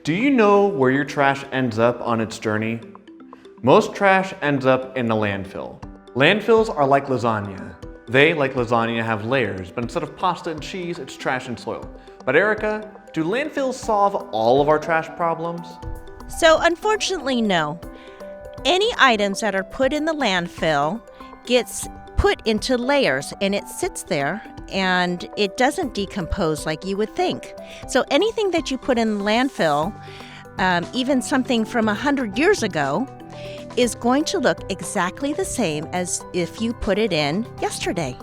Do you know where your trash ends up on its journey? Most trash ends up in a landfill. Landfills are like lasagna. They, like lasagna, have layers, but instead of pasta and cheese, it's trash and soil. But Erica, do landfills solve all of our trash problems? So unfortunately, no. Any items that are put in the landfill gets put into layers and it sits there and it doesn't decompose like you would think. So anything that you put in the landfill, even something from 100 years ago, is going to look exactly the same as if you put it in yesterday.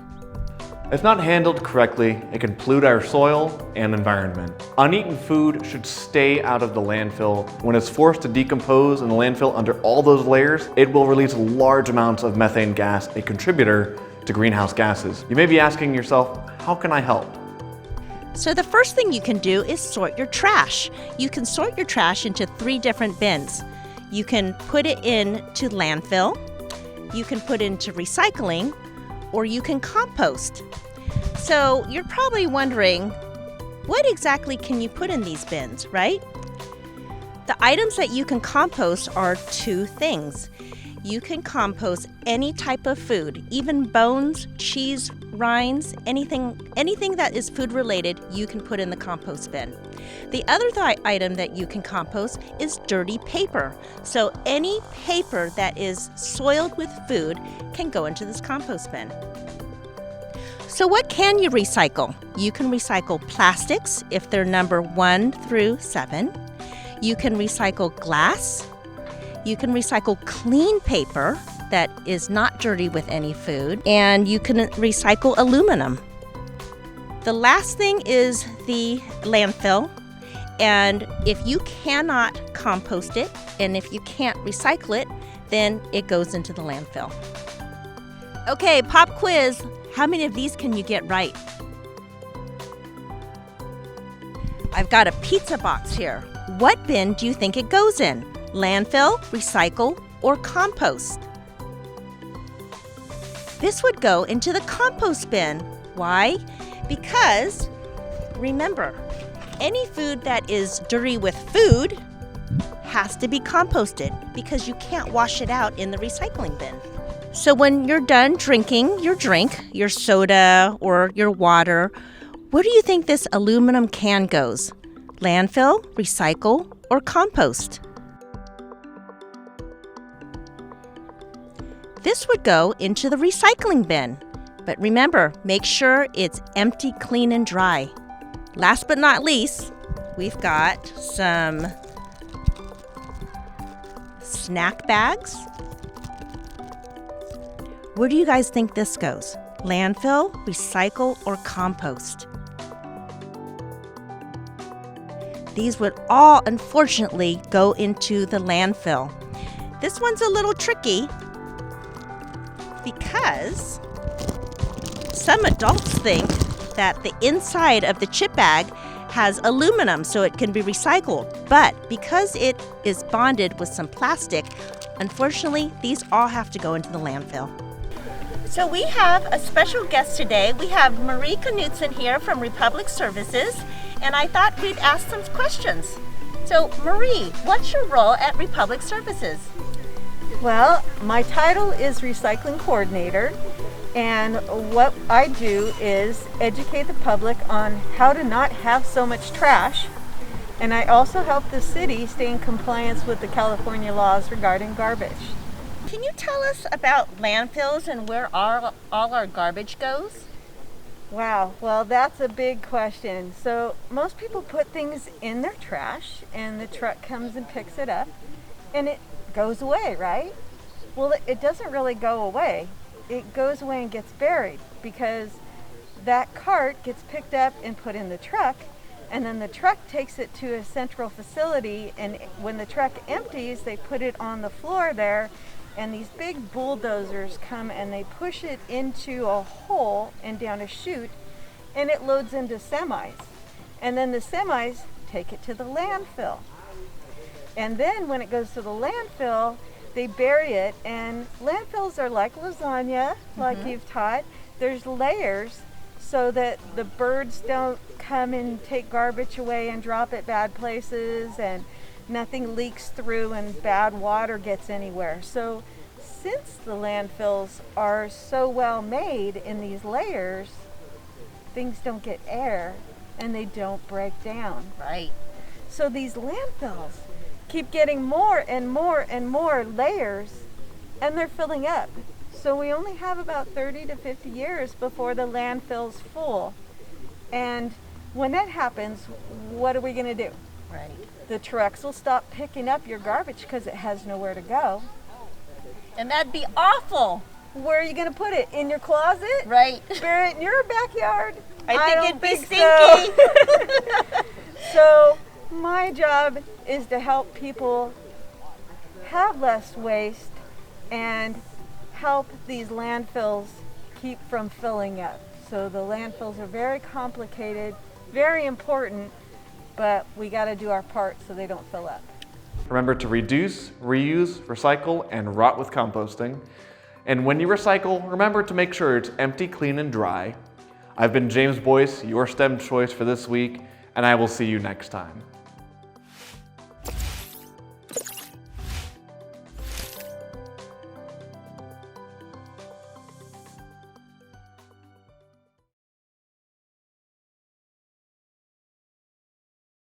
If not handled correctly, it can pollute our soil and environment. Uneaten food should stay out of the landfill. When it's forced to decompose in the landfill under all those layers, it will release large amounts of methane gas, a contributor to greenhouse gases. You may be asking yourself, how can I help? So the first thing you can do is sort your trash. You can sort your trash into 3 different bins. You can put it into landfill, you can put it into recycling, or you can compost. So you're probably wondering, what exactly can you put in these bins, right? The items that you can compost are 2 things. You can compost any type of food, even bones, cheese, rinds, anything that is food related, you can put in the compost bin. The other item that you can compost is dirty paper. So any paper that is soiled with food can go into this compost bin. So what can you recycle? You can recycle plastics if they're number 1 through 7. You can recycle glass. You can recycle clean paper that is not dirty with any food. And you can recycle aluminum. The last thing is the landfill. And if you cannot compost it, and if you can't recycle it, then it goes into the landfill. Okay, pop quiz. How many of these can you get right? I've got a pizza box here. What bin do you think it goes in? Landfill, recycle, or compost? This would go into the compost bin. Why? Because, remember, any food that is dirty with food has to be composted because you can't wash it out in the recycling bin. So when you're done drinking your drink, your soda or your water, where do you think this aluminum can goes? Landfill, recycle, or compost? This would go into the recycling bin. But remember, make sure it's empty, clean, and dry. Last but not least, we've got some snack bags. Where do you guys think this goes? Landfill, recycle, or compost? These would all, unfortunately, go into the landfill. This one's a little tricky because some adults think that the inside of the chip bag has aluminum so it can be recycled. But because it is bonded with some plastic, unfortunately, these all have to go into the landfill. So we have a special guest today. We have Marie Knudsen here from Republic Services, and I thought we'd ask some questions. So Marie, what's your role at Republic Services? Well, my title is Recycling Coordinator, and what I do is educate the public on how to not have so much trash, and I also help the city stay in compliance with the California laws regarding garbage. Can you tell us about landfills and where all our garbage goes? Wow, well, that's a big question. So most people put things in their trash and the truck comes and picks it up and it goes away, right? Well, it doesn't really go away. It goes away and gets buried because that cart gets picked up and put in the truck, and then the truck takes it to a central facility, and when the truck empties, they put it on the floor there, and these big bulldozers come and they push it into a hole and down a chute, and it loads into semis. And then the semis take it to the landfill. And then when it goes to the landfill, they bury it, and landfills are like lasagna, like you've taught. There's layers so that the birds don't come and take garbage away and drop it bad places, and nothing leaks through and bad water gets anywhere. So since the landfills are so well made in these layers, things don't get air and they don't break down. Right. So these landfills keep getting more and more and more layers, and they're filling up. So we only have about 30 to 50 years before the landfill's full. And when that happens, what are we going to do? Right. The trucks will stop picking up your garbage because it has nowhere to go. And that'd be awful. Where are you going to put it? In your closet? Right. Bury it in your backyard? I think don't it'd be think so. So my job is to help people have less waste and help these landfills keep from filling up. So the landfills are very complicated, very important, but we got to do our part so they don't fill up. Remember to reduce, reuse, recycle, and rot with composting. And when you recycle, remember to make sure it's empty, clean, and dry. I've been James Boyce, your STEM choice for this week, and I will see you next time.